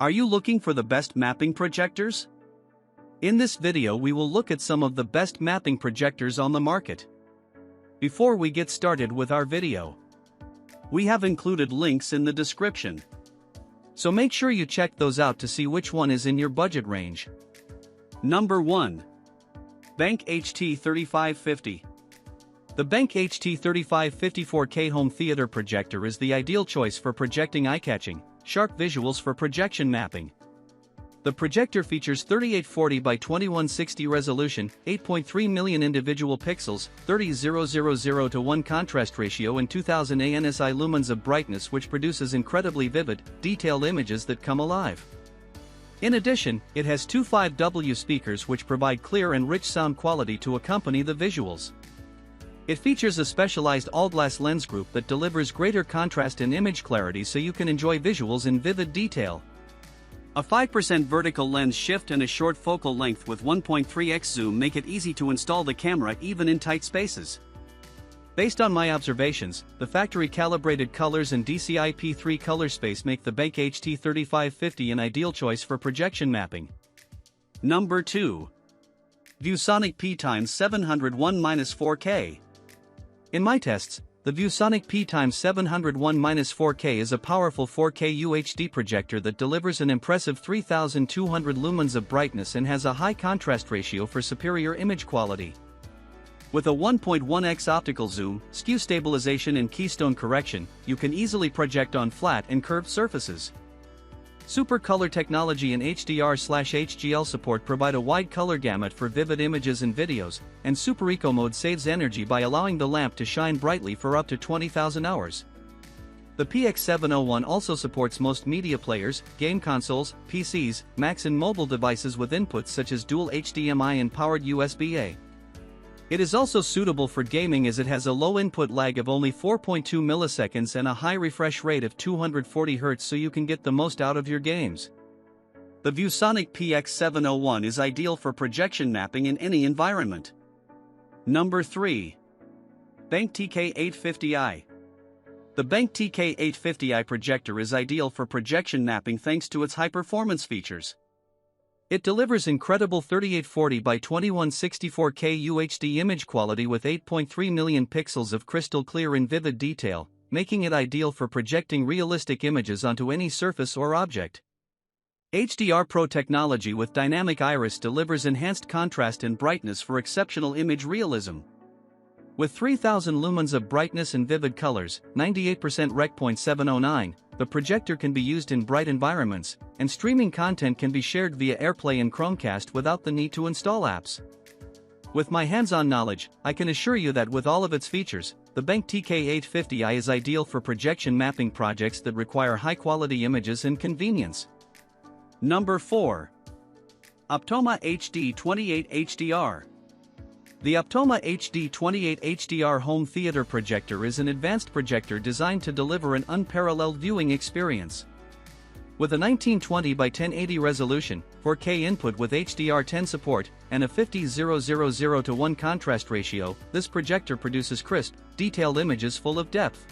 Are you looking for the best mapping projectors? In this video we will look at some of the best mapping projectors on the market. Before we get started with our video, we have included links in the description. So make sure you check those out to see which one is in your budget range. Number 1. BenQ HT3550. The BenQ HT3550 4K home theater projector is the ideal choice for projecting eye-catching, sharp visuals for projection mapping. The projector features 3840 by 2160 resolution, 8.3 million individual pixels, 30:0:0:1 contrast ratio and 2000 ANSI lumens of brightness, which produces incredibly vivid, detailed images that come alive. In addition, it has two 5W speakers which provide clear and rich sound quality to accompany the visuals. It features a specialized all-glass lens group that delivers greater contrast and image clarity so you can enjoy visuals in vivid detail. A 5% vertical lens shift and a short focal length with 1.3x zoom make it easy to install the camera even in tight spaces. Based on my observations, the factory-calibrated colors and DCI-P3 color space make the BenQ HT3550 an ideal choice for projection mapping. Number 2. ViewSonic PX701-4K. In my tests, the ViewSonic PX701-4K is a powerful 4K UHD projector that delivers an impressive 3200 lumens of brightness and has a high contrast ratio for superior image quality. With a 1.1x optical zoom, skew stabilization and keystone correction, you can easily project on flat and curved surfaces. Super color technology and HDR/HGL support provide a wide color gamut for vivid images and videos, and Super Eco mode saves energy by allowing the lamp to shine brightly for up to 20,000 hours. The PX701 also supports most media players, game consoles, PCs, Macs and mobile devices with inputs such as dual HDMI and powered USB-A. It is also suitable for gaming as it has a low input lag of only 4.2 milliseconds and a high refresh rate of 240 Hz, so you can get the most out of your games. The ViewSonic PX701 is ideal for projection mapping in any environment. Number 3. BenQ TK850i. The BenQ TK850i projector is ideal for projection mapping thanks to its high-performance features. It delivers incredible 3840 by 2160 4K UHD image quality with 8.3 million pixels of crystal clear and vivid detail, making it ideal for projecting realistic images onto any surface or object. HDR Pro technology with dynamic iris delivers enhanced contrast and brightness for exceptional image realism. With 3000 lumens of brightness and vivid colors, 98% Rec. .709, the projector can be used in bright environments, and streaming content can be shared via AirPlay and Chromecast without the need to install apps. With my hands-on knowledge, I can assure you that with all of its features, the BenQ TK850i is ideal for projection mapping projects that require high-quality images and convenience. Number 4. Optoma HD28HDR. The Optoma HD28HDR home theater projector is an advanced projector designed to deliver an unparalleled viewing experience. With a 1920 by 1080 resolution, 4K input with HDR10 support, and a 50:0:0:1 contrast ratio, this projector produces crisp, detailed images full of depth.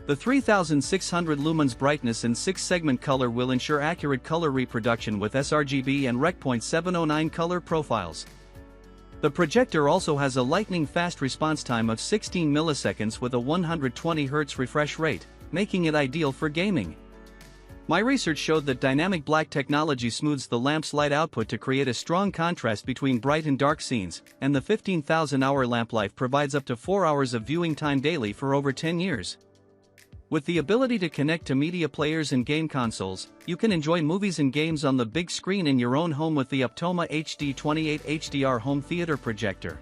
The 3600 lumens brightness and 6-segment color will ensure accurate color reproduction with sRGB and Rec. .709 color profiles. The projector also has a lightning-fast response time of 16 milliseconds with a 120 Hz refresh rate, making it ideal for gaming. My research showed that dynamic black technology smooths the lamp's light output to create a strong contrast between bright and dark scenes, and the 15,000-hour lamp life provides up to 4 hours of viewing time daily for over 10 years. With the ability to connect to media players and game consoles, you can enjoy movies and games on the big screen in your own home with the Optoma HD28HDR home theater projector.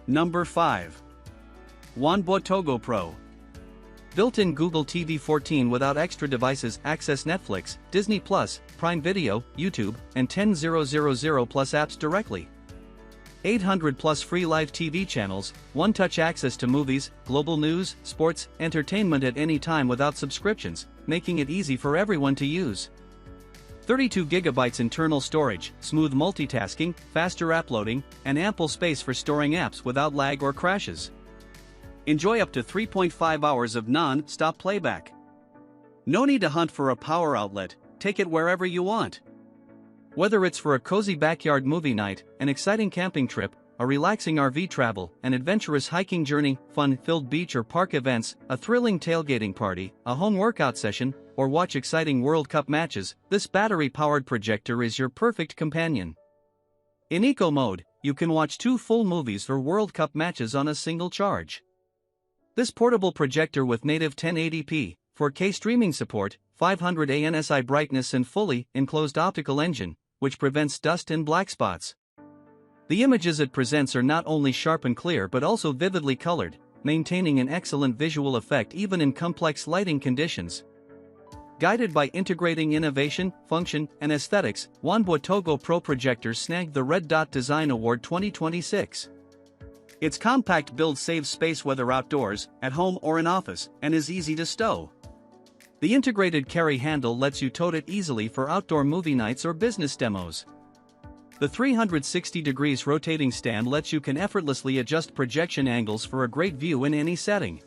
Number 5. Wanbo ToGo Pro. Built-in Google TV 14 without extra devices, access Netflix, Disney+, Prime Video, YouTube, and 10,000+ apps directly. 800+ free live TV channels, one-touch access to movies, global news, sports, entertainment at any time without subscriptions, making it easy for everyone to use. 32 GB internal storage, smooth multitasking, faster app loading, and ample space for storing apps without lag or crashes. Enjoy up to 3.5 hours of non-stop playback. No need to hunt for a power outlet, take it wherever you want. Whether it's for a cozy backyard movie night, an exciting camping trip, a relaxing RV travel, an adventurous hiking journey, fun-filled beach or park events, a thrilling tailgating party, a home workout session, or watch exciting World Cup matches, this battery-powered projector is your perfect companion. In eco mode, you can watch 2 full movies for World Cup matches on a single charge. This portable projector with native 1080p, 4K streaming support, 500 ANSI brightness and fully enclosed optical engine, which prevents dust and black spots. The images it presents are not only sharp and clear but also vividly colored, maintaining an excellent visual effect even in complex lighting conditions. Guided by integrating innovation, function, and aesthetics, Wanbo ToGo Pro projectors snagged the Red Dot Design Award 2026. Its compact build saves space whether outdoors, at home or in office, and is easy to stow. The integrated carry handle lets you tote it easily for outdoor movie nights or business demos. The 360 degrees rotating stand lets you can effortlessly adjust projection angles for a great view in any setting.